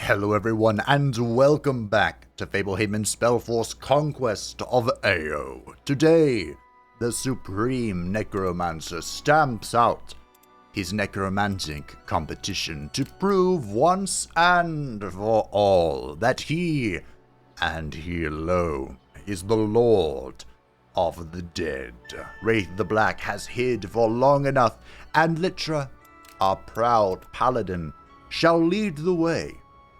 Hello everyone, and welcome back to Fablehaven's Spellforce Conquest of AO. Today, the Supreme Necromancer stamps out his necromantic competition to prove once and for all that he, and he alone, is the Lord of the Dead. Wraith the Black has hid for long enough, and Litra, our proud paladin, shall lead the way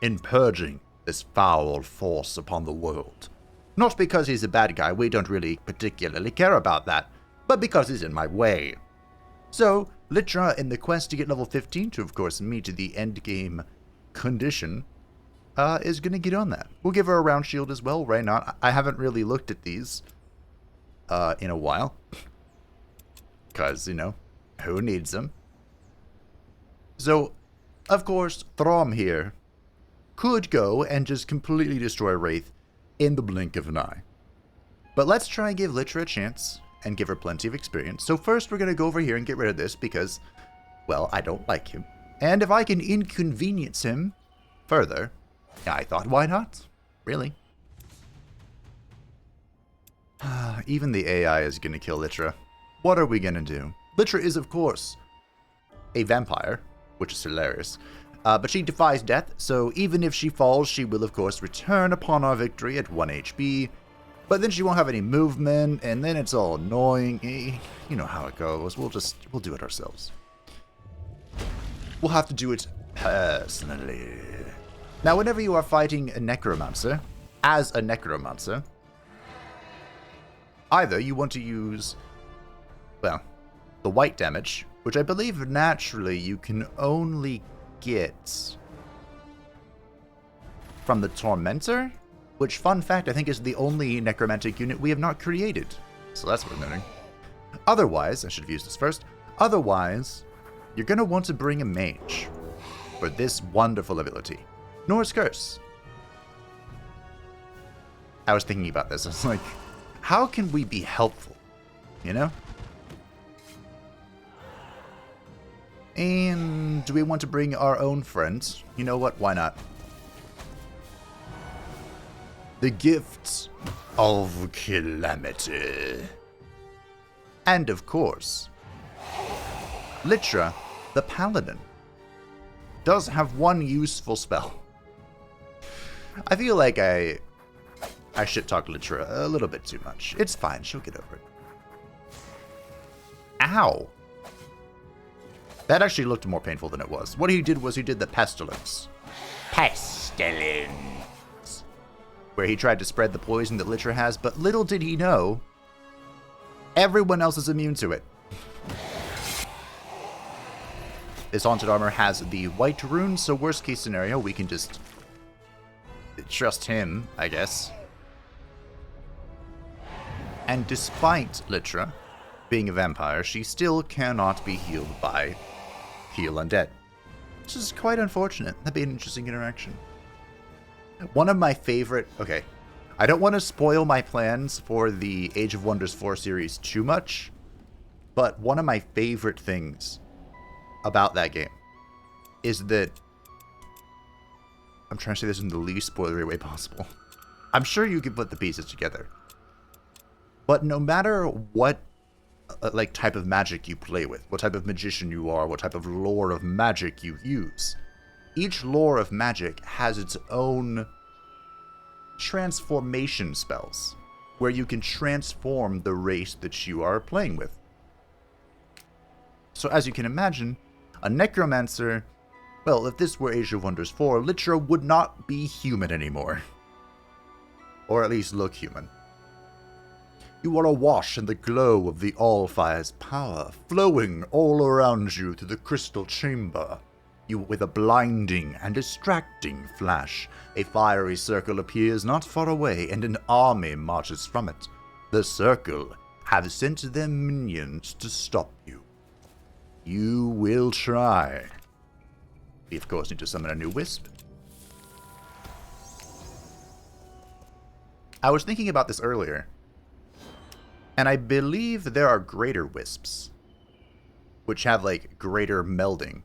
in purging this foul force upon the world. Not because he's a bad guy, we don't really particularly care about that, but because he's in my way. So, Litra, in the quest to get level 15 to, of course, meet the endgame condition, is going to get on that. We'll give her a round shield as well, right now. I haven't really looked at these in a while. Because, who needs them? So, of course, Throm here could go and just completely destroy Wraith in the blink of an eye. But let's try and give Litra a chance and give her plenty of experience. So first we're going to go over here and get rid of this because, well, I don't like him. And if I can inconvenience him further, I thought, why not? Really? Even the AI is going to kill Litra. What are we going to do? Litra is, of course, a vampire, which is hilarious. But she defies death, so even if she falls, she will of course return upon our victory at 1 HP. But then she won't have any movement, and then it's all annoying. You know how it goes. We'll do it ourselves. We'll have to do it personally. Now, whenever you are fighting a necromancer, as a necromancer, either you want to use, well, the white damage, which I believe naturally you can only get from the Tormentor, which, fun fact, I think is the only necromantic unit we have not created. So that's what we're learning. Otherwise, I should have used this first. Otherwise, you're going to want to bring a mage for this wonderful ability. Norse Curse. I was thinking about this. I was like, how can we be helpful? You know? And do we want to bring our own friends? You know what? Why not? The Gifts of Calamity. And of course, Litra, the Paladin, does have one useful spell. I feel like I shit-talk Litra a little bit too much. It's fine. She'll get over it. Ow. That actually looked more painful than it was. What he did was he did the Pestilence. Pestilence. Where he tried to spread the poison that Litra has, but little did he know, everyone else is immune to it. This Haunted Armor has the white rune, so worst case scenario, we can just trust him, I guess. And despite Litra being a vampire, she still cannot be healed by Heal Undead. Which is quite unfortunate. That'd be an interesting interaction. One of my favorite... Okay, I don't want to spoil my plans for the Age of Wonders 4 series too much, but one of my favorite things about that game is that... I'm trying to say this in the least spoilery way possible. I'm sure you can put the pieces together. But no matter what type of magic you play with, what type of magician you are, what type of lore of magic you use, each lore of magic has its own transformation spells, where you can transform the race that you are playing with. So as you can imagine, a necromancer, well, if this were Age of Wonders 4, Litra would not be human anymore. Or at least look human. You are awash in the glow of the All-Fire's power, flowing all around you through the crystal chamber. You, with a blinding and distracting flash, a fiery circle appears not far away, and an army marches from it. The circle have sent their minions to stop you. You will try. We, of course, need to summon a new wisp. I was thinking about this earlier. And I believe there are greater wisps, which have, like, greater melding.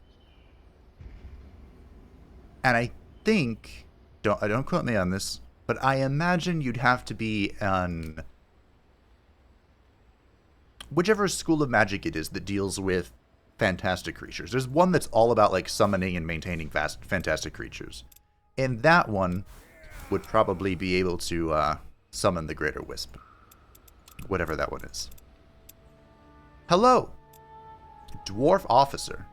And I think, don't quote me on this, but I imagine you'd have to be on whichever school of magic it is that deals with fantastic creatures. There's one that's all about like summoning and maintaining fantastic creatures. And that one would probably be able to summon the Greater Wisp. Whatever that one is. Hello! Dwarf Officer.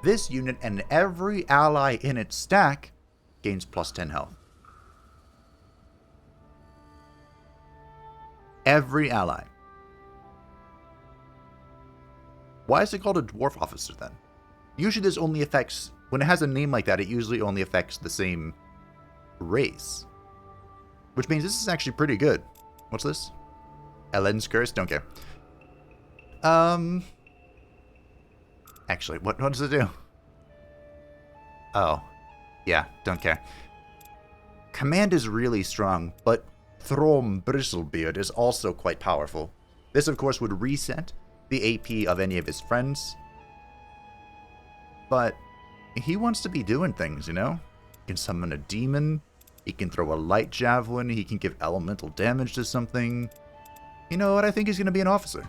This unit and every ally in its stack gains plus 10 health. Every ally. Why is it called a Dwarf Officer then? Usually this only affects, when it has a name like that, it usually only affects the same race. Which means this is actually pretty good. What's this? Ellen's Curse? Don't care. Actually, what does it do? Oh. Yeah, don't care. Command is really strong, but Throm Bristlebeard is also quite powerful. This, of course, would reset the AP of any of his friends. But he wants to be doing things, you know? He can summon a demon. He can throw a light javelin. He can give elemental damage to something. You know what? I think he's going to be an officer.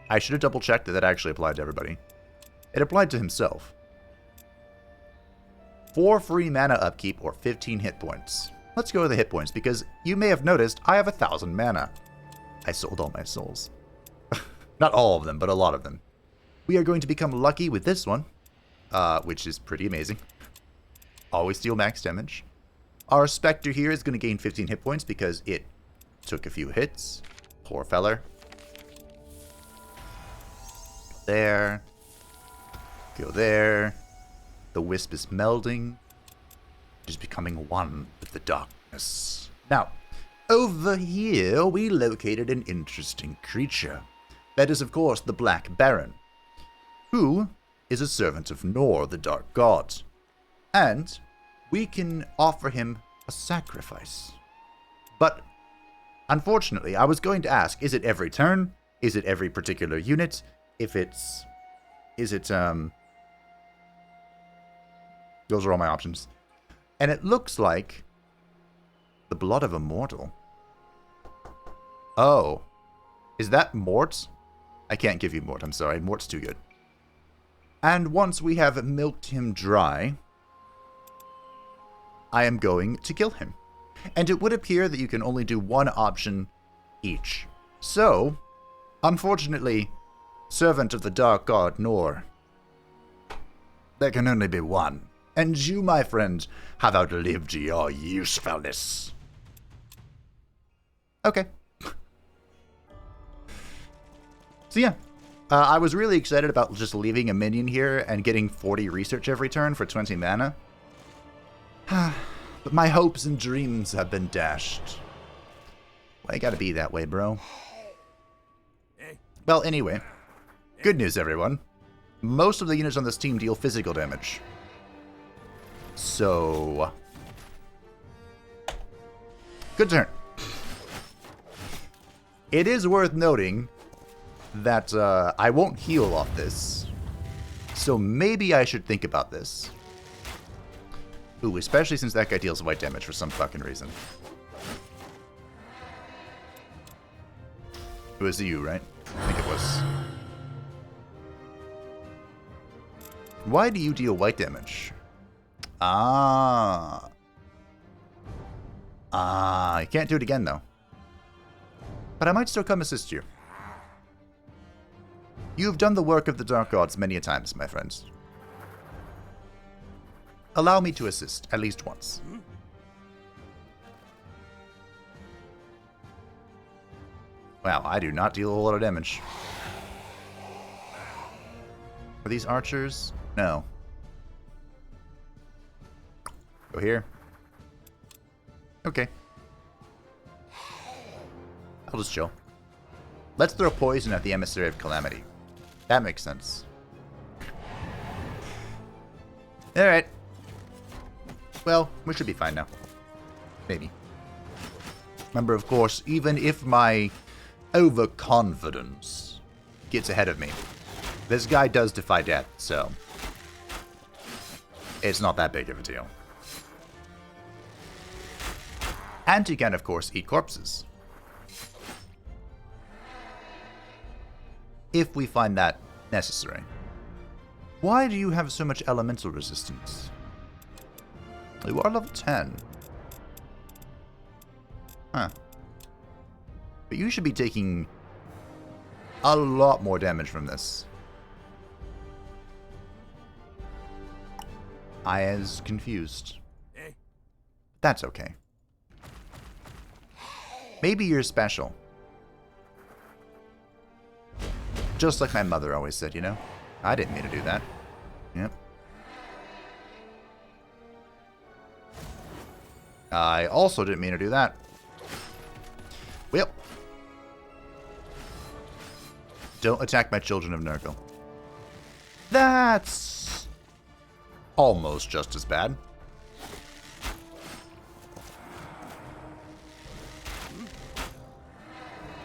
I should have double-checked that actually applied to everybody. It applied to himself. 4 free mana upkeep or 15 hit points. Let's go with the hit points, because you may have noticed I have 1,000 mana. I sold all my souls. Not all of them, but a lot of them. We are going to become lucky with this one, which is pretty amazing. Always deal max damage. Our Spectre here is going to gain 15 hit points because it took a few hits. Poor feller. There. Go there. The Wisp is melding. It is becoming one with the darkness. Now, over here we located an interesting creature. That is, of course, the Black Baron, who is a servant of Nor, the Dark God. And we can offer him a sacrifice. But, unfortunately, I was going to ask, is it every turn? Is it every particular unit? Those are all my options. And it looks like the blood of a mortal. Oh. Is that Mort? I can't give you Mort, I'm sorry. Mort's too good. And once we have milked him dry, I am going to kill him. And it would appear that you can only do one option each. So, unfortunately, servant of the Dark God Nor, there can only be one. And you, my friend, have outlived your usefulness. Okay. So yeah, I was really excited about just leaving a minion here and getting 40 research every turn for 20 mana. But my hopes and dreams have been dashed. Why you gotta be that way, bro? Well, anyway. Good news, everyone. Most of the units on this team deal physical damage. So, good turn. It is worth noting that I won't heal off this. So maybe I should think about this. Ooh, especially since that guy deals white damage for some fucking reason. It was you, right? I think it was. Why do you deal white damage? Ah, you can't do it again, though. But I might still come assist you. You've done the work of the Dark Gods many a times, my friends. Allow me to assist, at least once. Wow, I do not deal a whole lot of damage. Are these archers? No. Go here. Okay. I'll just chill. Let's throw poison at the Emissary of Calamity. That makes sense. Alright. Well, we should be fine now. Maybe. Remember, of course, even if my overconfidence gets ahead of me, this guy does defy death, so it's not that big of a deal. And you can, of course, eat corpses. If we find that necessary. Why do you have so much elemental resistance? You are level 10. Huh. But you should be taking a lot more damage from this. I is confused. That's okay. Maybe you're special. Just like my mother always said, you know? I didn't mean to do that. Yep. I also didn't mean to do that. Well. Don't attack my children of Nurgle. That's almost just as bad.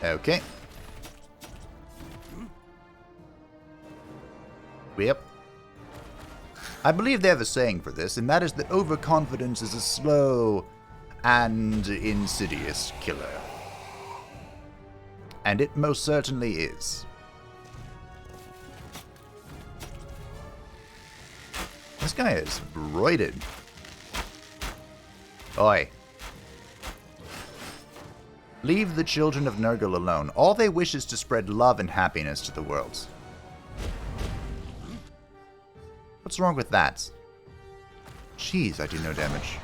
Okay. Yep. I believe they have a saying for this, and that is that overconfidence is a slow and insidious killer. And it most certainly is. This guy is roided. Oi. Leave the children of Nurgle alone. All they wish is to spread love and happiness to the world. What's wrong with that? Jeez, I do no damage.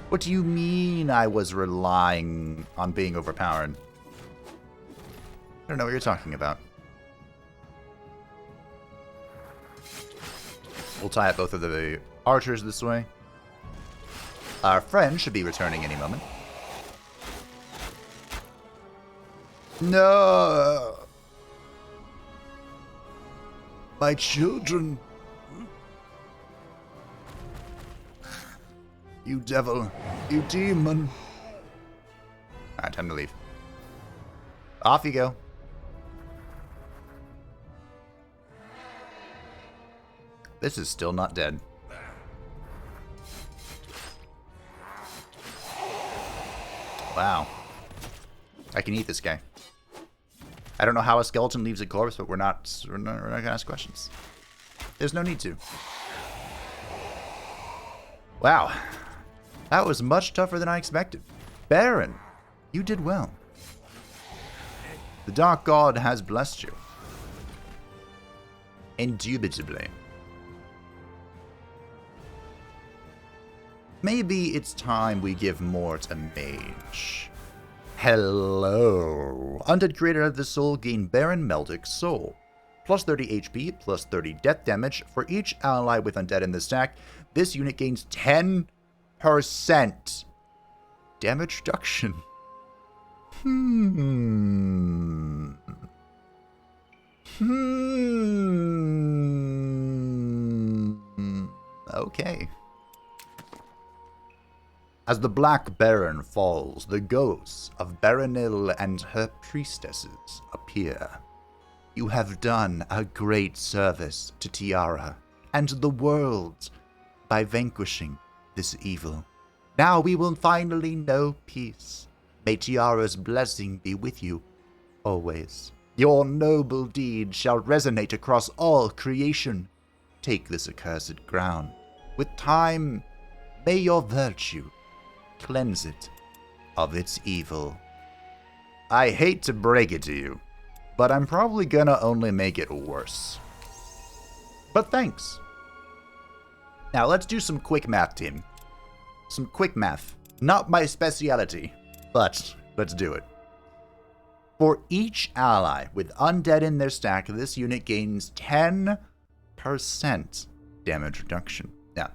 What do you mean I was relying on being overpowered? I don't know what you're talking about. We'll tie up both of the archers this way. Our friend should be returning any moment. No! My children! You devil! You demon! Alright, time to leave. Off you go. This is still not dead. Wow. I can eat this guy. I don't know how a skeleton leaves a corpse, but we're not gonna ask questions. There's no need to. Wow. That was much tougher than I expected. Baron, you did well. The Dark God has blessed you. Indubitably. Maybe it's time we give more to Mage. Hello. Undead creator of the soul gain Baron Meldic Soul. Plus 30 HP, plus 30 death damage. For each ally with undead in the stack, this unit gains 10% damage reduction. Okay. As the Black Baron falls, the ghosts of Baronil and her priestesses appear. You have done a great service to Tiara and to the world by vanquishing this evil. Now we will finally know peace. May Tiara's blessing be with you always. Your noble deed shall resonate across all creation. Take this accursed ground. With time, may your virtue cleanse it of its evil. I hate to break it to you, but I'm probably gonna only make it worse. But thanks. Now let's do some quick math, team. Some quick math. Not my speciality, but let's do it. For each ally with undead in their stack, this unit gains 10% damage reduction. No.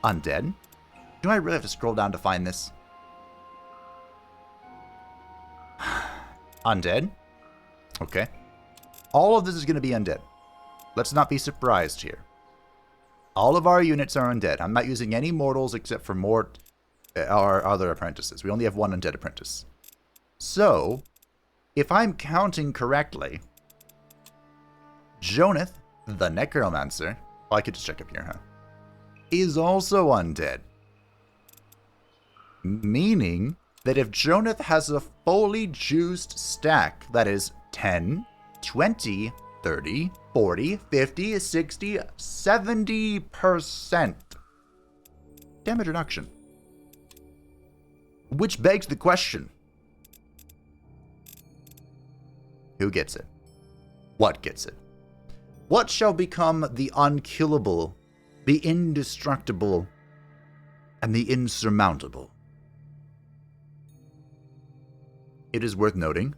Undead? Do I really have to scroll down to find this? Undead. Okay. All of this is going to be undead. Let's not be surprised here. All of our units are undead. I'm not using any mortals except for Mort, our other apprentices. We only have one undead apprentice. So, if I'm counting correctly, Joneth, the Necromancer, oh, I could just check up here, huh? Is also undead. Meaning that if Joneth has a fully juiced stack that is 10, 20, 30, 40, 50, 60, 70% damage reduction. Which begs the question. Who gets it? What gets it? What shall become the unkillable, the indestructible, and the insurmountable? It is worth noting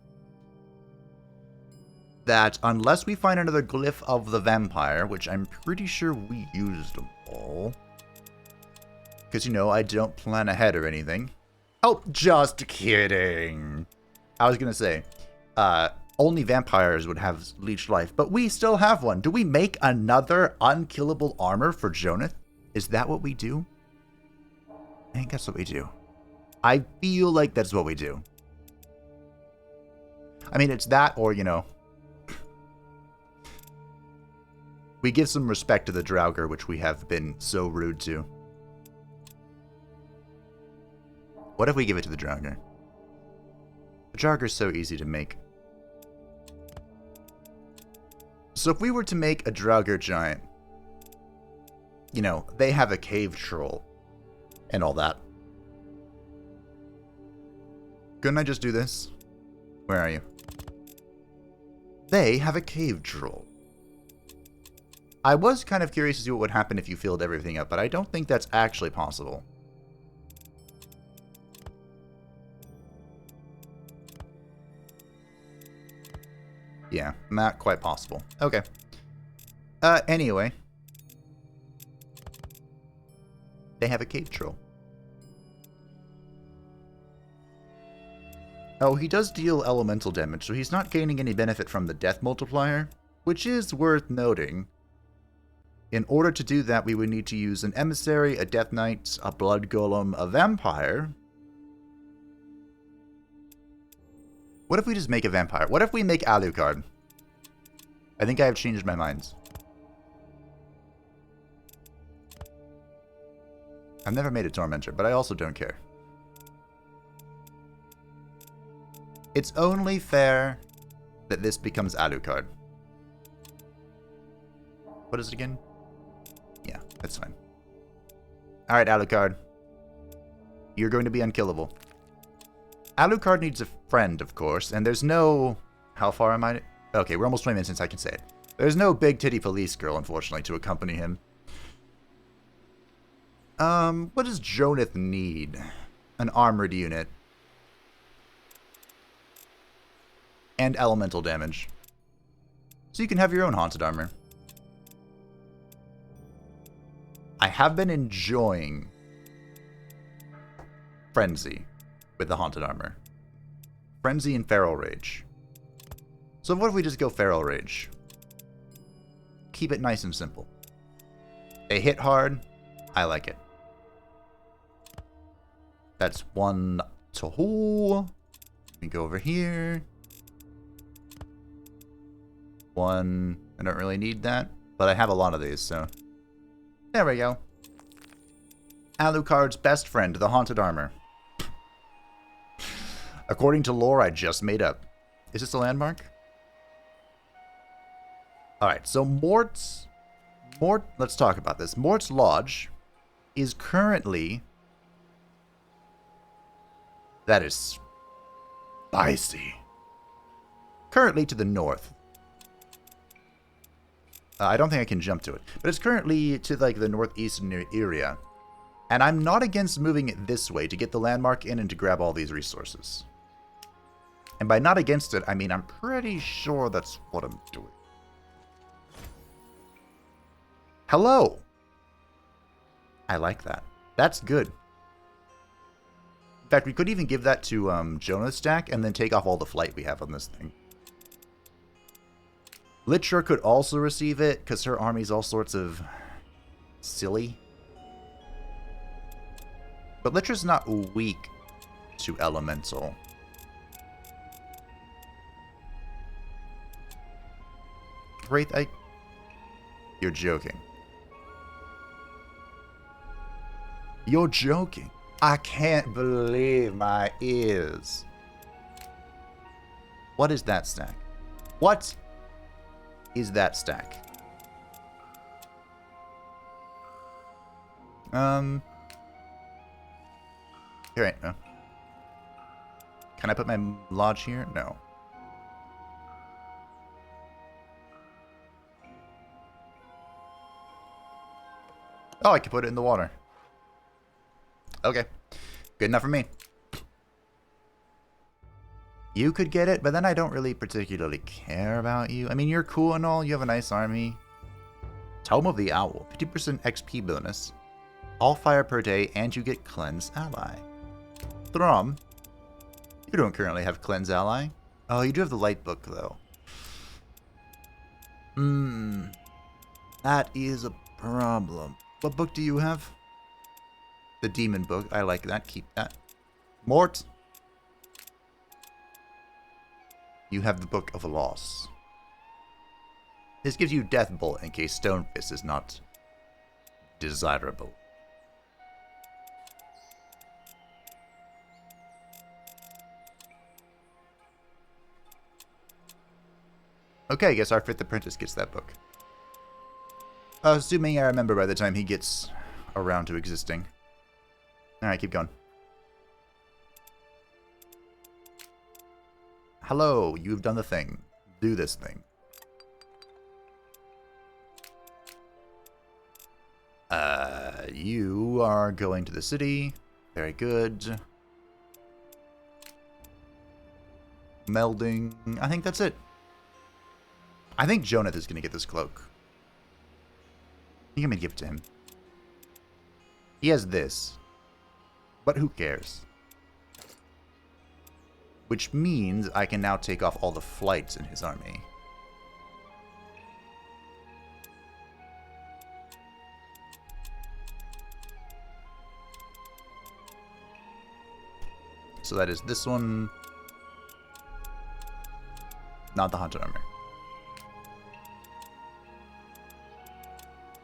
that unless we find another glyph of the vampire, which I'm pretty sure we used them all, because, you know, I don't plan ahead or anything. Oh, just kidding. I was going to say, only vampires would have leech life, but we still have one. Do we make another unkillable armor for Joneth? Is that what we do? I think that's what we do. I feel like that's what we do. I mean, it's that or, you know, we give some respect to the Draugr, which we have been so rude to. What if we give it to the Draugr? The Draugr is so easy to make. So if we were to make a Draugr giant, you know, they have a cave troll and all that. Couldn't I just do this? Where are you? They have a cave troll. I was kind of curious to see what would happen if you filled everything up, but I don't think that's actually possible. Yeah, not quite possible. Okay. Anyway. They have a cave troll. Oh, he does deal elemental damage, so he's not gaining any benefit from the death multiplier, which is worth noting. In order to do that, we would need to use an emissary, a death knight, a blood golem, a vampire. What if we just make a vampire? What if we make Alucard? I think I have changed my mind. I've never made a Tormentor, but I also don't care. It's only fair that this becomes Alucard. What is it again? Yeah, that's fine. Alright, Alucard. You're going to be unkillable. Alucard needs a friend, of course, and there's no... How far am I? Okay, we're almost 20 minutes since I can say it. There's no big titty police girl, unfortunately, to accompany him. What does Joneth need? An armored unit. And elemental damage. So you can have your own haunted armor. I have been enjoying Frenzy with the haunted armor. Frenzy and Feral Rage. So what if we just go Feral Rage? Keep it nice and simple. They hit hard. I like it. That's one Toho. Let me go over here. One. I don't really need that, but I have a lot of these, so. There we go. Alucard's best friend, the haunted armor. According to lore I just made up. Is this a landmark? Alright, so Mort's... let's talk about this. Mort's Lodge is currently... That is... spicy. Currently to the north. I don't think I can jump to it. But it's currently to, like, the northeastern area. And I'm not against moving it this way to get the landmark in and to grab all these resources. And by not against it, I mean I'm pretty sure that's what I'm doing. Hello! I like that. That's good. In fact, we could even give that to Jonah's stack and then take off all the flight we have on this thing. Lichra could also receive it, because her army's all sorts of silly. But Litra's not weak to elemental. Wraith, You're joking. You're joking. I can't believe my ears. What is that stack? What is that stack? Here, right now. Can I put my lodge here? No. Oh, I can put it in the water. Okay. Good enough for me. You could get it, but then I don't really particularly care about you. I mean, you're cool and all. You have a nice army. Tome of the Owl. 50% XP bonus. All fire per day, and you get Cleanse Ally. Thrum. You don't currently have Cleanse Ally. Oh, you do have the Light Book, though. That is a problem. What book do you have? The Demon Book. I like that. Keep that. Mort. You have the Book of Loss. This gives you Death Bolt in case Stonefist is not desirable. Okay, I guess our 5th apprentice gets that book. Assuming I remember by the time he gets around to existing. Alright, keep going. Hello, you've done the thing. Do this thing. You are going to the city. Very good. Melding. I think that's it. I think Jonath is going to get this cloak. I think I'm going to give it to him. He has this. But who cares? Which means I can now take off all the flights in his army. So that is this one. Not the hunter armor.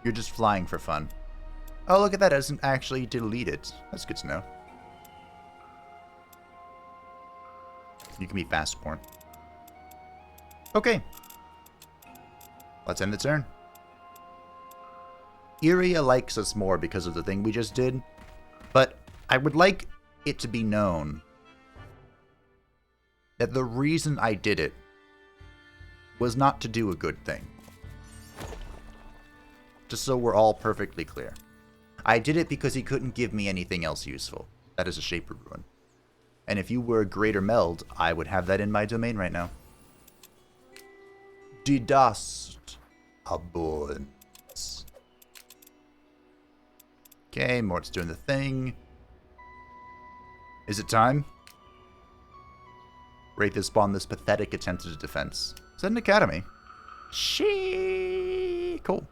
You're just flying for fun. Oh, look at that. It doesn't actually delete it. That's good to know. You can be fast-born. Okay. Let's end the turn. Iria likes us more because of the thing we just did. But I would like it to be known that the reason I did it was not to do a good thing. Just so we're all perfectly clear. I did it because he couldn't give me anything else useful. That is a Shaper Ruin. And if you were a greater meld, I would have that in my domain right now. Die dust abundance. Okay, Mort's doing the thing. Is it time? Wraith has spawned this pathetic attempt at defense. Is that an academy? Cool.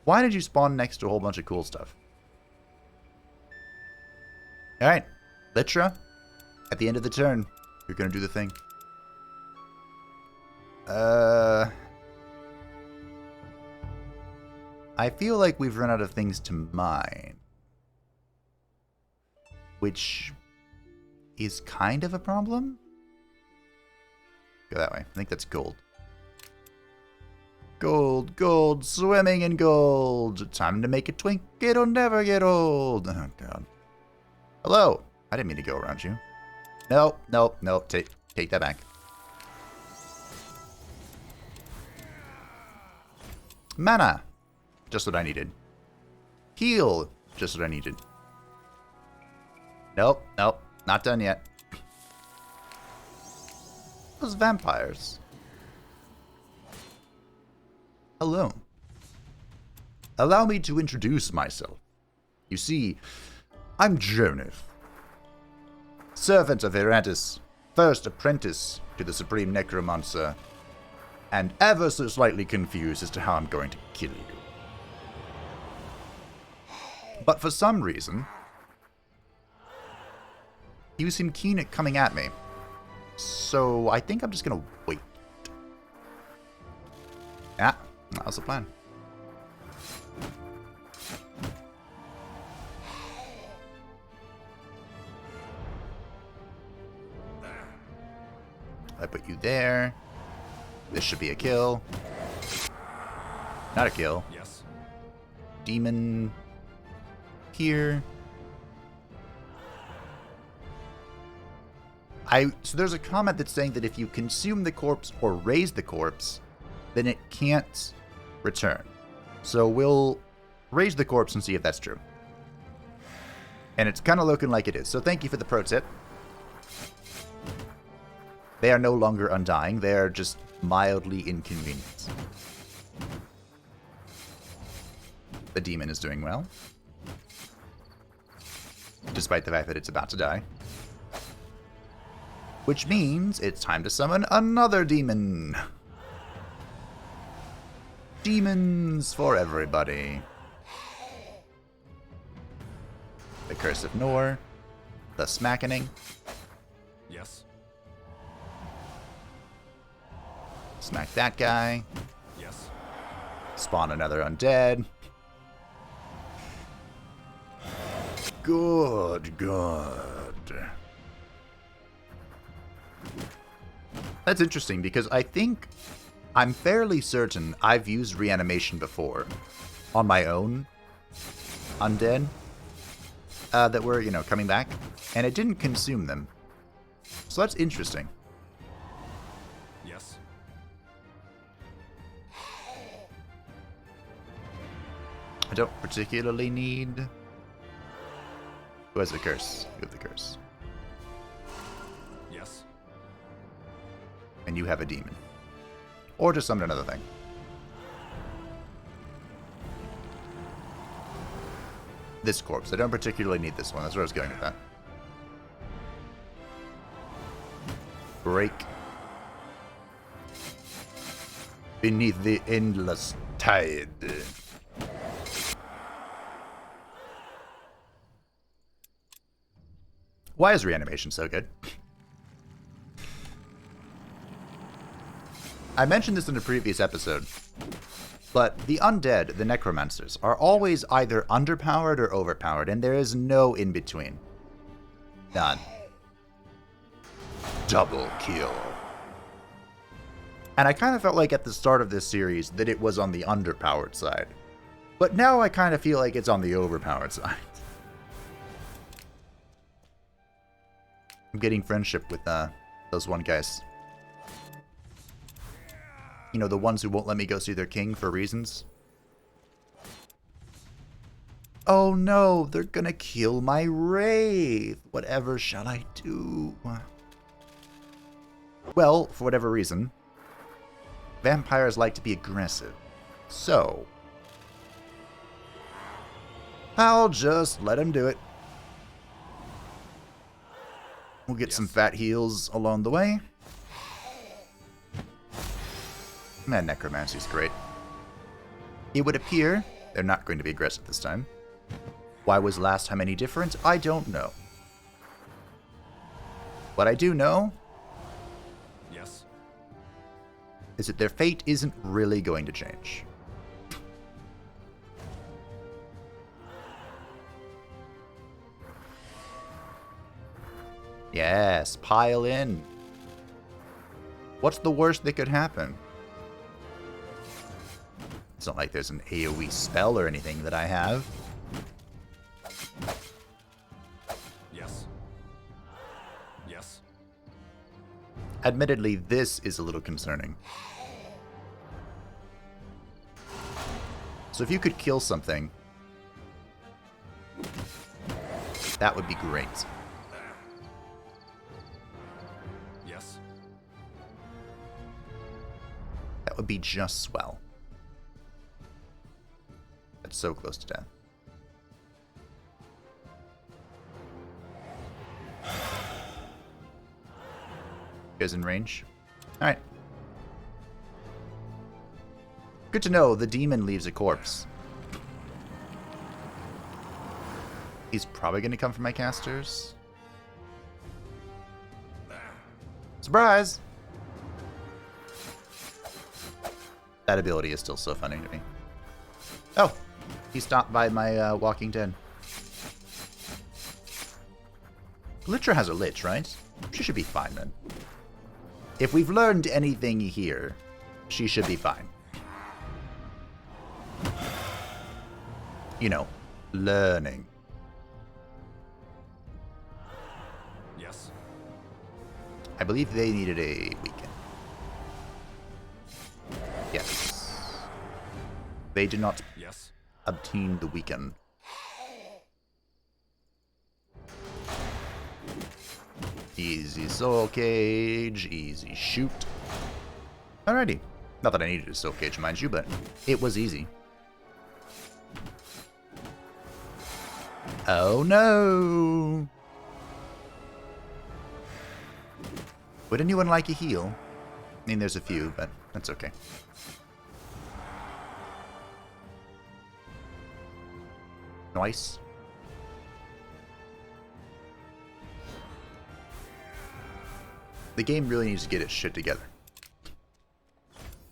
Why did you spawn next to a whole bunch of cool stuff? Alright. Litra, at the end of the turn, you're going to do the thing. I feel like we've run out of things to mine. Which is kind of a problem. Go that way. I think that's gold. Gold, gold, swimming in gold. Time to make a twink. It'll never get old. Oh, God. Hello. I didn't mean to go around you. Nope, nope, nope. Take that back. Mana. Just what I needed. Heal. Just what I needed. Nope, nope. Not done yet. Those vampires. Hello. Allow me to introduce myself. You see, I'm Jonath, servant of Eratis, first apprentice to the Supreme Necromancer, and ever so slightly confused as to how I'm going to kill you. But for some reason, you seem keen at coming at me. So I think I'm just gonna wait. Yeah, that was the plan. I put you there. This should be a kill. Not a kill. Yes. Demon here. So there's a comment that's saying that if you consume the corpse or raise the corpse, then it can't return. So we'll raise the corpse and see if that's true. And it's kind of looking like it is. So thank you for the pro tip. They are no longer undying. They are just mildly inconvenient. The demon is doing well. Despite the fact that it's about to die. Which means it's time to summon another demon. Demons for everybody. The Curse of Nor. The Smackening. Yes. Smack that guy. Yes. Spawn another undead. Good, good. That's interesting because I'm fairly certain I've used reanimation before on my own undead that were, coming back, and it didn't consume them. So that's interesting. Yes. I don't particularly need... Who has the curse? You have the curse. Yes. And you have a demon. Or just summon another thing. This corpse. I don't particularly need this one. That's where I was going with that. Break. Beneath the endless tide. Why is reanimation so good? I mentioned this in a previous episode, but the undead, the necromancers, are always either underpowered or overpowered, and there is no in-between. None. Double kill. And I kind of felt like at the start of this series that it was on the underpowered side. But now I kind of feel like it's on the overpowered side. I'm getting friendship with those one guys. You know, the ones who won't let me go see their king for reasons. Oh no, they're gonna kill my wraith. Whatever shall I do? Well, for whatever reason, vampires like to be aggressive. So, I'll just let them do it. We'll get some fat heals along the way. Man, necromancy's great. It would appear they're not going to be aggressive this time. Why was last time any different? I don't know. What I do know is that their fate isn't really going to change. Yes, pile in. What's the worst that could happen? It's not like there's an AoE spell or anything that I have. Yes. Admittedly, this is a little concerning. So if you could kill something, that would be great. Yes. That would be just swell. That's so close to death. You guys in range? Alright. Good to know the demon leaves a corpse. He's probably going to come for my casters. Surprise! That ability is still so funny to me. Oh, he stopped by my Walking Dead. Litra has a Lich, right? She should be fine then. If we've learned anything here, she should be fine. You know, learning. Yes. I believe they needed a weekend. Yes. They did not Yes. obtain the weekend. Easy soul cage, easy shoot. Alrighty. Not that I needed a soul cage, mind you, but it was easy. Oh no! Would anyone like a heal? I mean, there's a few, but that's okay. Nice. The game really needs to get its shit together.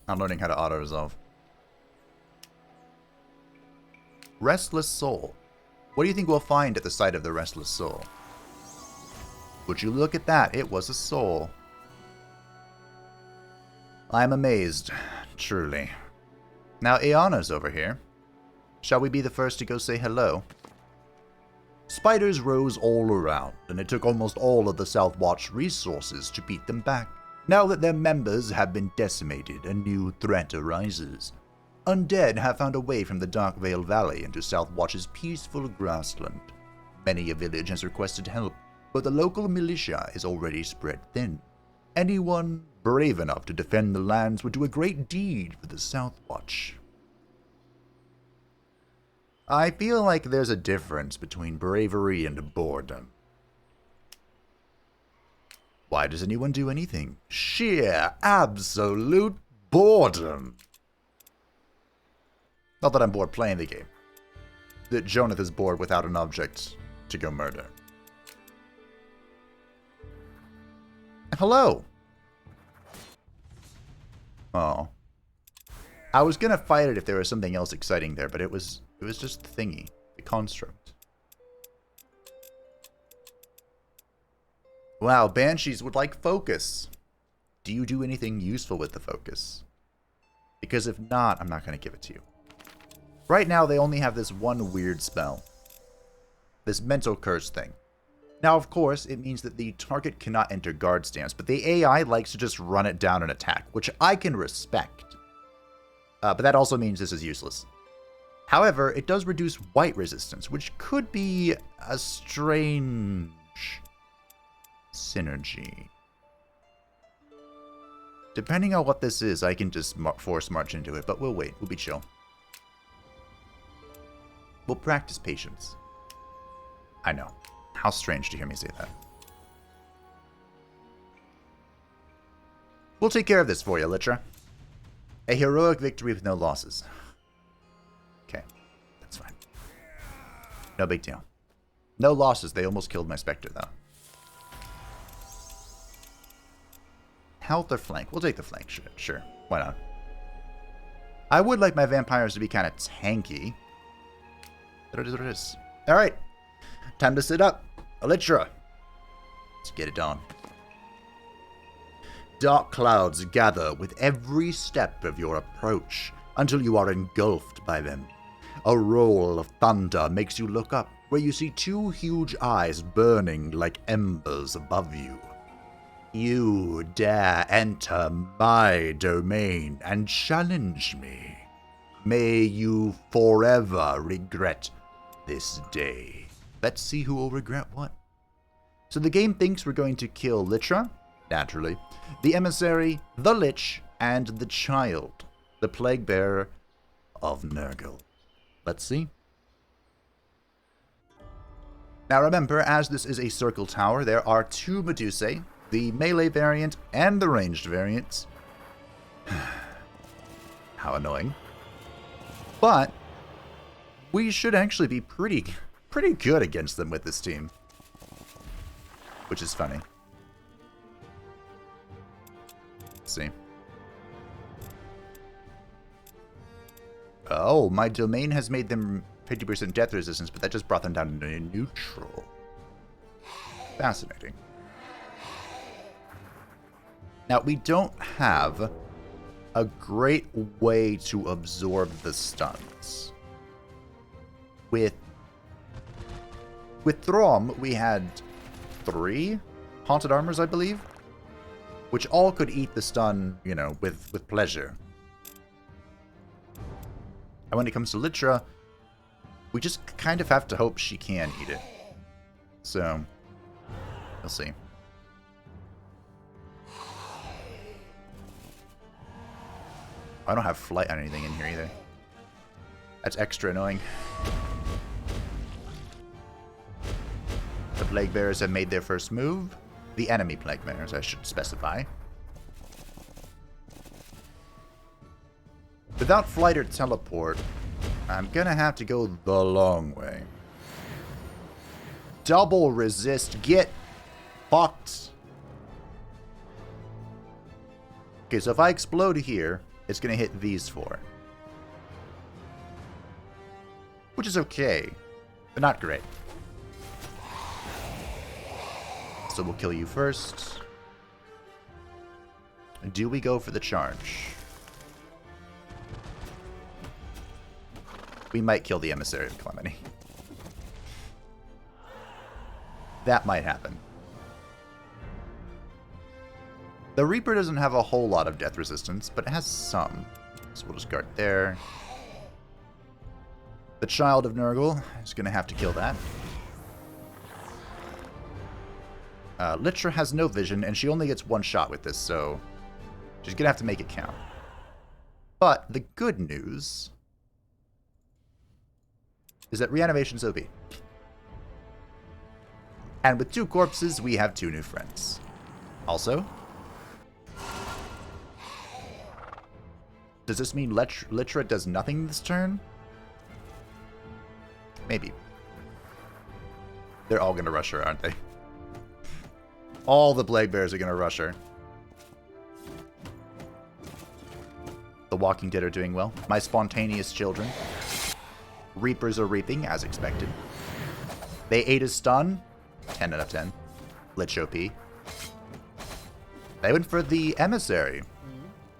I'm learning how to auto-resolve. Restless Soul. What do you think we'll find at the site of the Restless Soul? Would you look at that? It was a soul. I'm amazed, truly. Now, Iana's over here. Shall we be the first to go say hello? Spiders rose all around, and it took almost all of the Southwatch resources to beat them back. Now that their members have been decimated, a new threat arises. Undead have found a way from the Darkvale Valley into Southwatch's peaceful grassland. Many a village has requested help, but the local militia is already spread thin. Anyone brave enough to defend the lands would do a great deed for the Southwatch. I feel like there's a difference between bravery and boredom. Why does anyone do anything? Sheer, absolute boredom. Not that I'm bored playing the game. That Jonath is bored without an object to go murder. Hello. Oh. I was gonna fight it if there was something else exciting there, but it was just the thingy, the construct. Wow, Banshees would like focus. Do you do anything useful with the focus? Because if not, I'm not gonna give it to you. Right now, they only have this one weird spell. This mental curse thing. Now, of course, it means that the target cannot enter guard stance, but the AI likes to just run it down and attack, which I can respect. But that also means this is useless. However, it does reduce white resistance, which could be a strange synergy. Depending on what this is, I can just force march into it, but we'll wait. We'll be chill. We'll practice patience. I know. How strange to hear me say that. We'll take care of this for you, Litra. A heroic victory with no losses. Okay, that's fine. No big deal. No losses. They almost killed my Spectre, though. Health or flank? We'll take the flank. Sure. Why not? I would like my vampires to be kind of tanky. But it is what it is. Alright. Time to sit up. Elytra. Let's get it on. Dark clouds gather with every step of your approach until you are engulfed by them. A roll of thunder makes you look up, where you see two huge eyes burning like embers above you. You dare enter my domain and challenge me. May you forever regret this day. Let's see who will regret what. So the game thinks we're going to kill Litra, naturally, the Emissary, the Lich, and the Child, the Plague Bearer of Nurgle. Let's see. Now remember, as this is a circle tower, there are two Medusae, the melee variant and the ranged variant. How annoying. But we should actually be pretty good against them with this team. Which is funny. Let's see. Oh, my domain has made them 50% death resistance, but that just brought them down to neutral. Fascinating. Now, we don't have a great way to absorb the stuns. With Throm, we had 3 Haunted Armors, I believe, which all could eat the stun, you know, with pleasure. And when it comes to Litra, we just kind of have to hope she can eat it. So, we'll see. I don't have flight on anything in here either. That's extra annoying. The Plague Bearers have made their first move. The enemy Plague Bearers, I should specify. Without flight or teleport, I'm gonna have to go the long way. Double resist, get fucked. Okay, so if I explode here, it's gonna hit these 4. Which is okay, but not great. So we'll kill you first. Do we go for the charge? We might kill the Emissary of Calamity. That might happen. The Reaper doesn't have a whole lot of death resistance, but it has some. So we'll just guard there. The Child of Nurgle is going to have to kill that. Litra has no vision, and she only gets 1 shot with this, so she's going to have to make it count. But the good news is that Reanimation's OP. And with 2 corpses, we have 2 new friends. Also, does this mean Litra does nothing this turn? Maybe. They're all going to rush her, aren't they? All the Plague Bears are going to rush her. The Walking Dead are doing well. My spontaneous children. Reapers are reaping, as expected. They ate a stun. 10 out of 10. Lich OP. They went for the Emissary.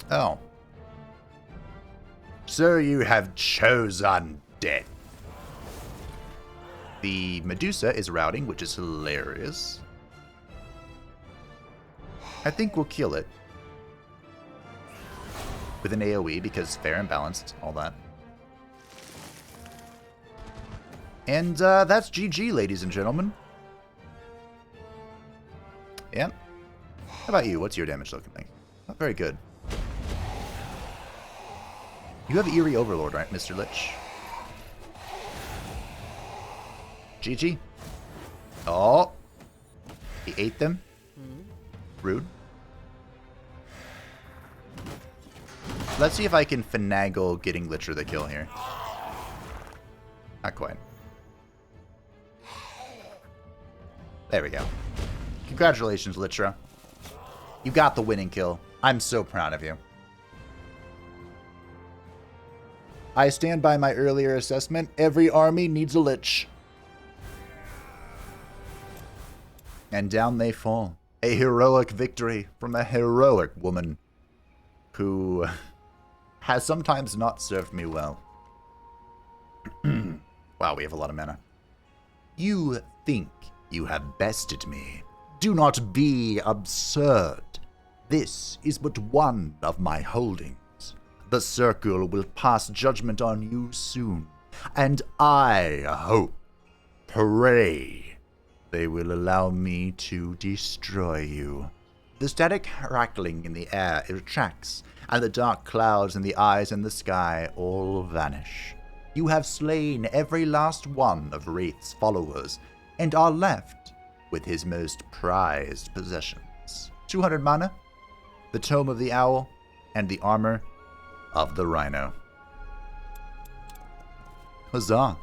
Oh. So you have chosen death. The Medusa is routing, which is hilarious. I think we'll kill it. With an AoE, because fair and balanced, all that. And that's GG, ladies and gentlemen. Yeah. How about you? What's your damage looking like? Not very good. You have Eerie Overlord, right, Mr. Lich? GG. Oh. He ate them. Rude. Let's see if I can finagle getting Litra the kill here. Not quite. There we go. Congratulations, Litra. You got the winning kill. I'm so proud of you. I stand by my earlier assessment. Every army needs a Lich. And down they fall. A heroic victory from a heroic woman who has sometimes not served me well. Wow, we have a lot of mana. You think you have bested me. Do not be absurd. This is but one of my holdings. The Circle will pass judgment on you soon, and I hope, pray, they will allow me to destroy you. The static crackling in the air retracts, and the dark clouds in the eyes and the sky all vanish. You have slain every last one of Wraith's followers, and are left with his most prized possessions. 200 mana, the Tome of the Owl, and the Armor of the Rhino. Huzzah.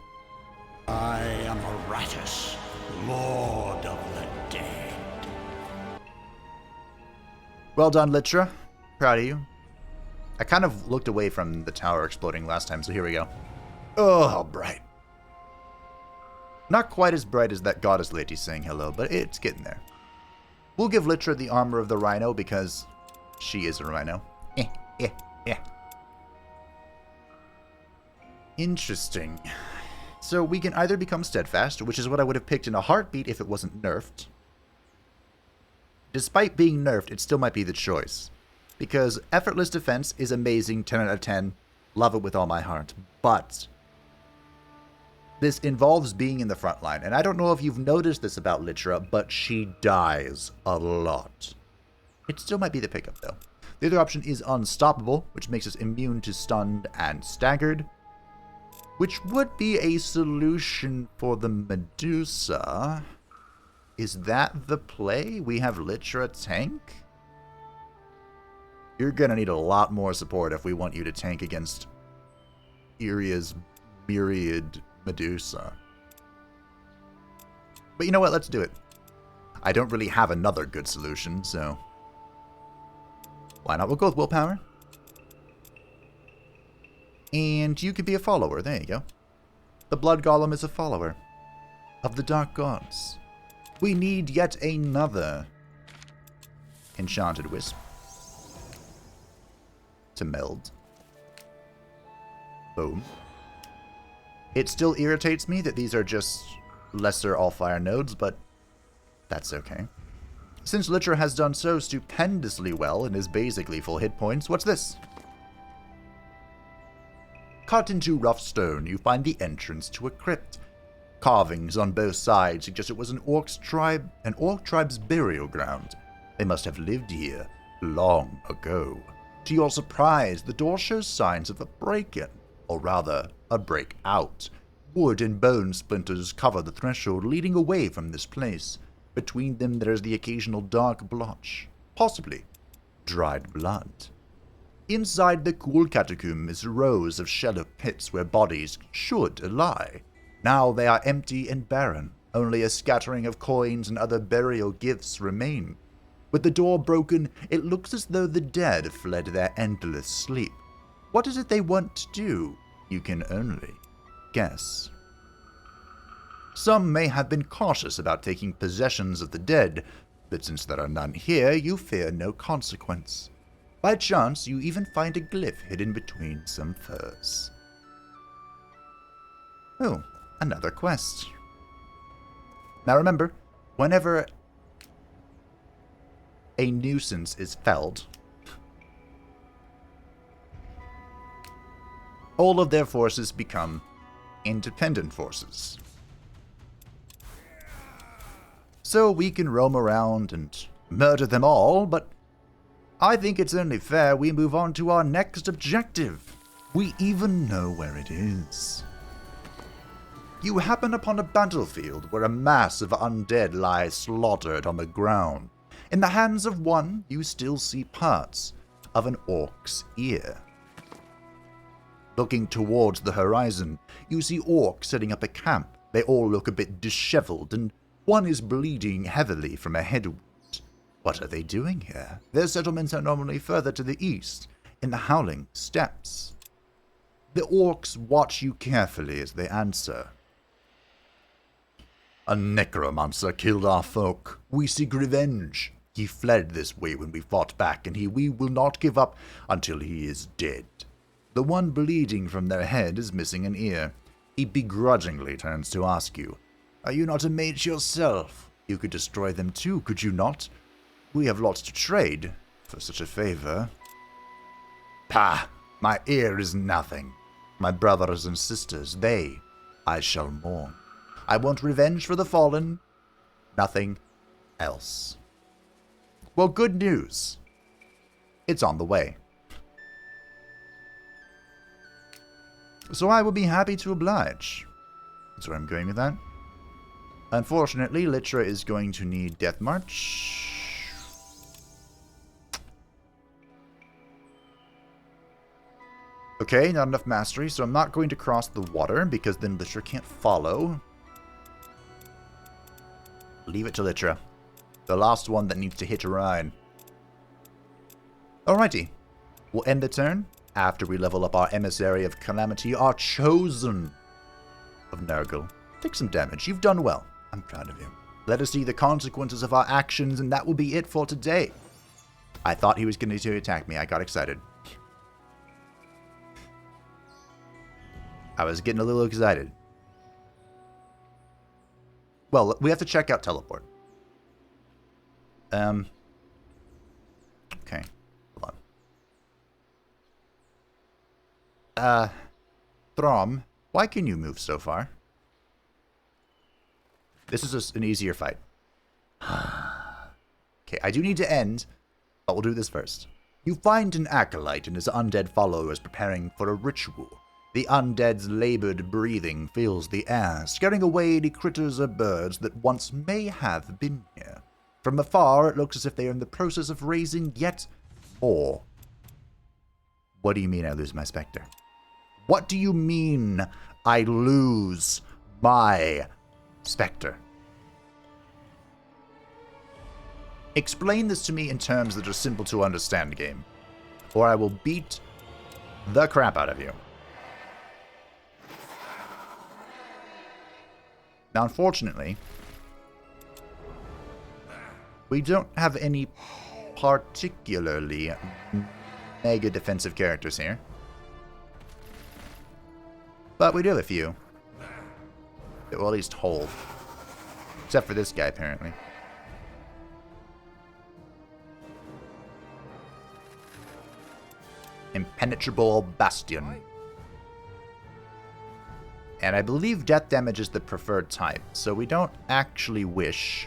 I am Aratus, Lord of the Dead. Well done, Litra. Proud of you. I kind of looked away from the tower exploding last time, so here we go. Oh, how bright. Not quite as bright as that goddess lady saying hello, but it's getting there. We'll give Litra the armor of the rhino because she is a rhino. Interesting. So we can either become steadfast, which is what I would have picked in a heartbeat if it wasn't nerfed. Despite being nerfed, it still might be the choice. Because effortless defense is amazing, 10 out of 10. Love it with all my heart. But this involves being in the front line. And I don't know if you've noticed this about Litra, but she dies a lot. It still might be the pickup, though. The other option is unstoppable, which makes us immune to stunned and staggered, which would be a solution for the Medusa. Is that the play? We have Litra tank? You're gonna need a lot more support if we want you to tank against Iria's myriad Medusa. But you know what? Let's do it. I don't really have another good solution, so why not? We'll go with willpower. And you could be a follower. There you go. The Blood Golem is a follower of the Dark Gods. We need yet another Enchanted Wisp to meld. Boom. It still irritates me that these are just lesser all-fire nodes, but that's okay. Since Litra has done so stupendously well and is basically full hit points, what's this? Cut into rough stone, you find the entrance to a crypt. Carvings on both sides suggest it was an orc tribe's burial ground. They must have lived here long ago. To your surprise, the door shows signs of a break-in, or rather, a break-out. Wood and bone splinters cover the threshold leading away from this place. Between them there is the occasional dark blotch, possibly dried blood. Inside the cool catacomb is rows of shallow pits where bodies should lie. Now they are empty and barren. Only a scattering of coins and other burial gifts remain. With the door broken, it looks as though the dead fled their endless sleep. What is it they want to do? You can only guess. Some may have been cautious about taking possessions of the dead, but since there are none here, you fear no consequence. By chance, you even find a glyph hidden between some furs. Oh, another quest. Now remember, whenever a nuisance is felled, all of their forces become independent forces. So we can roam around and murder them all, but I think it's only fair we move on to our next objective. We even know where it is. You happen upon a battlefield where a mass of undead lies slaughtered on the ground. In the hands of one, you still see parts of an orc's ear. Looking towards the horizon, you see orcs setting up a camp. They all look a bit disheveled, and one is bleeding heavily from a head wound. What are they doing here? Their settlements are normally further to the east, in the Howling Steppes. The orcs watch you carefully as they answer. A necromancer killed our folk. We seek revenge. He fled this way when we fought back, and we will not give up until he is dead. The one bleeding from their head is missing an ear. He begrudgingly turns to ask you, "Are you not a mage yourself? You could destroy them too, could you not? We have lots to trade for such a favor." "Pah! My ear is nothing. My brothers and sisters, I shall mourn. I want revenge for the fallen. Nothing else." Well, good news. It's on the way. So I will be happy to oblige. That's where I'm going with that. Unfortunately, Litra is going to need Death March. Okay, not enough mastery, so I'm not going to cross the water, because then Litra can't follow. Leave it to Litra. The last one that needs to hitch a ride. Alrighty. We'll end the turn after we level up our Emissary of Calamity, our Chosen of Nurgle. Take some damage. You've done well. I'm proud of you. Let us see the consequences of our actions, and that will be it for today. I thought he was going to attack me. I got excited. I was getting a little excited. Well, we have to check out Teleport. Okay. Hold on. Throm, why can you move so far? This is an easier fight. Okay, I do need to end, but we'll do this first. You find an acolyte and his undead followers preparing for a ritual. The undead's labored breathing fills the air, scaring away the critters or birds that once may have been here. From afar, it looks as if they are in the process of raising yet more. What do you mean I lose my specter? What do you mean I lose my specter? Explain this to me in terms that are simple to understand, game, or I will beat the crap out of you. Now, unfortunately, we don't have any particularly mega defensive characters here. But we do have a few that will at least hold. Except for this guy, apparently. Impenetrable Bastion. And I believe death damage is the preferred type, so we don't actually wish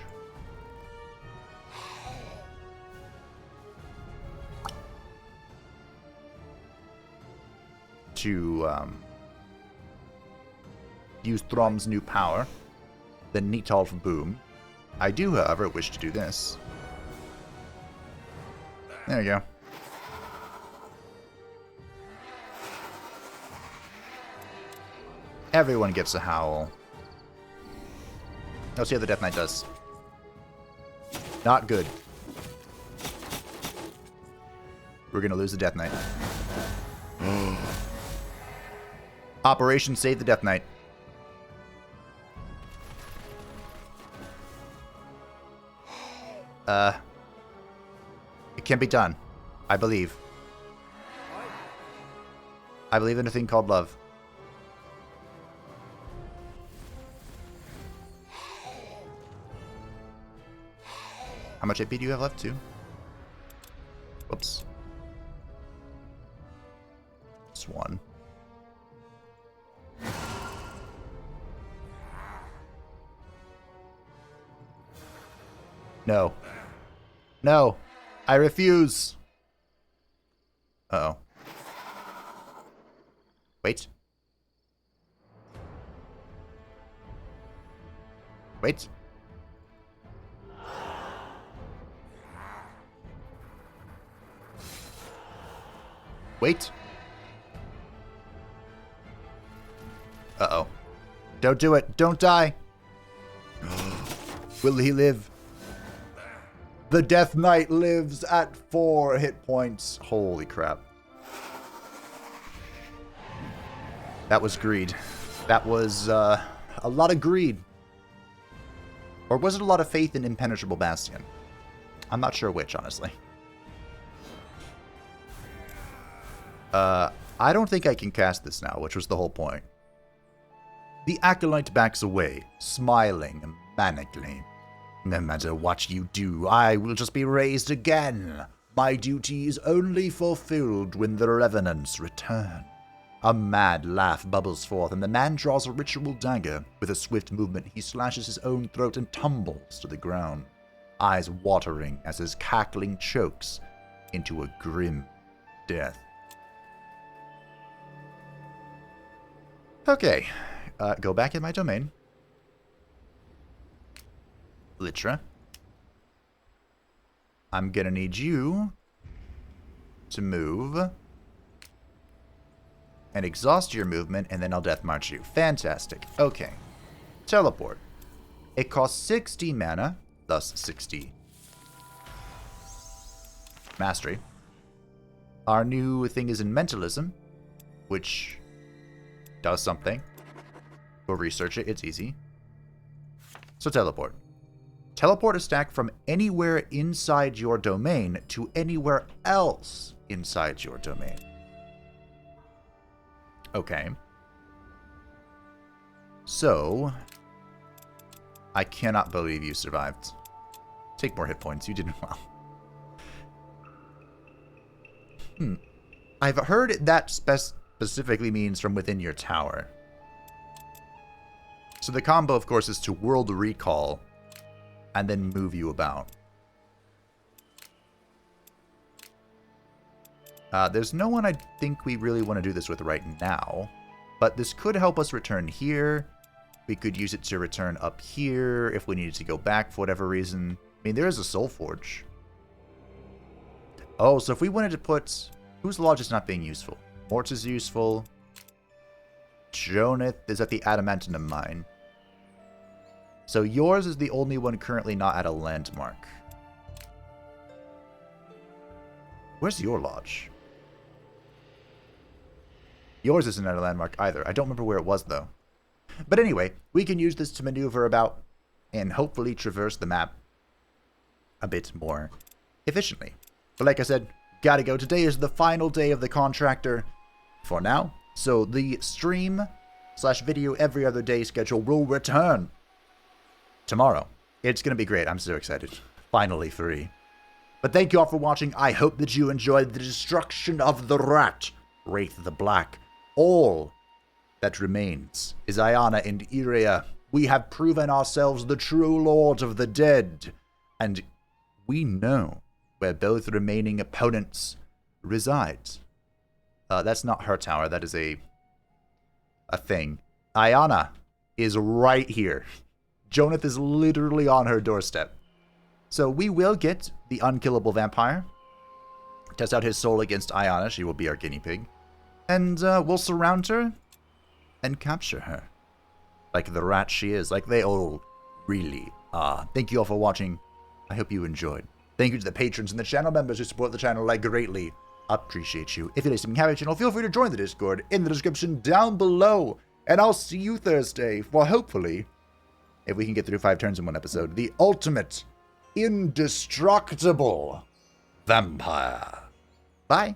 to use Throm's new power, the Nitolf Boom. I do, however, wish to do this. There we go. Everyone gets a howl. Let's see how the Death Knight does. Not good. We're gonna lose the Death Knight. Operation Save the Death Knight. It can be done. I believe. I believe in a thing called love. How much AP do you have left, too? Whoops. It's one. No. No! I refuse! Uh-oh. Wait. Wait. Wait. Uh-oh. Don't do it. Don't die. Will he live? The Death Knight lives at 4 hit points. Holy crap. That was greed. That was a lot of greed. Or was it a lot of faith in Impenetrable Bastion? I'm not sure which, honestly. I don't think I can cast this now, which was the whole point. The Acolyte backs away, smiling manically. No matter what you do, I will just be raised again. My duty is only fulfilled when the Revenants return. A mad laugh bubbles forth, and the man draws a ritual dagger. With a swift movement, he slashes his own throat and tumbles to the ground, eyes watering as his cackling chokes into a grim death. Okay, go back in my domain. Litra. I'm gonna need you to move and exhaust your movement, and then I'll Death March you. Fantastic. Okay. Teleport. It costs 60 mana, thus 60 mastery. Our new thing is in mentalism, which does something. Go research it, it's easy. So teleport. Teleport a stack from anywhere inside your domain to anywhere else inside your domain. Okay. So, I cannot believe you survived. Take more hit points, you did well. I've heard that specifically means from within your tower. So the combo, of course, is to world recall and then move you about. There's no one I think we really want to do this with right now, but this could help us return here. We could use it to return up here if we needed to go back for whatever reason. I mean, there is a Soul Forge. Oh, so if we wanted to put... Whose Lodge is not being useful? Mort's is useful. Jonath is at the Adamantinum Mine. So yours is the only one currently not at a landmark. Where's your lodge? Yours isn't at a landmark either. I don't remember where it was, though. But anyway, we can use this to maneuver about and hopefully traverse the map a bit more efficiently. But like I said, gotta go. Today is the final day of the contractor for now. So the stream/video every other day schedule will return tomorrow. It's going to be great. I'm so excited. Finally free. But thank you all for watching. I hope that you enjoyed the destruction of the rat, Wraith the Black. All that remains is Ayana and Iria. We have proven ourselves the true lords of the dead. And we know where both remaining opponents reside. That's not her tower. That is a thing. Ayana is right here. Jonath is literally on her doorstep. So we will get the unkillable vampire. Test out his soul against Ayana. She will be our guinea pig. And we'll surround her and capture her. Like the rat she is. Like they all really are. Thank you all for watching. I hope you enjoyed. Thank you to the patrons and the channel members who support the channel. I greatly appreciate you. If you'd like to become a channel, feel free to join the Discord in the description down below. And I'll see you Thursday for hopefully, if we can get through 5 turns in one episode, the ultimate indestructible vampire. Bye.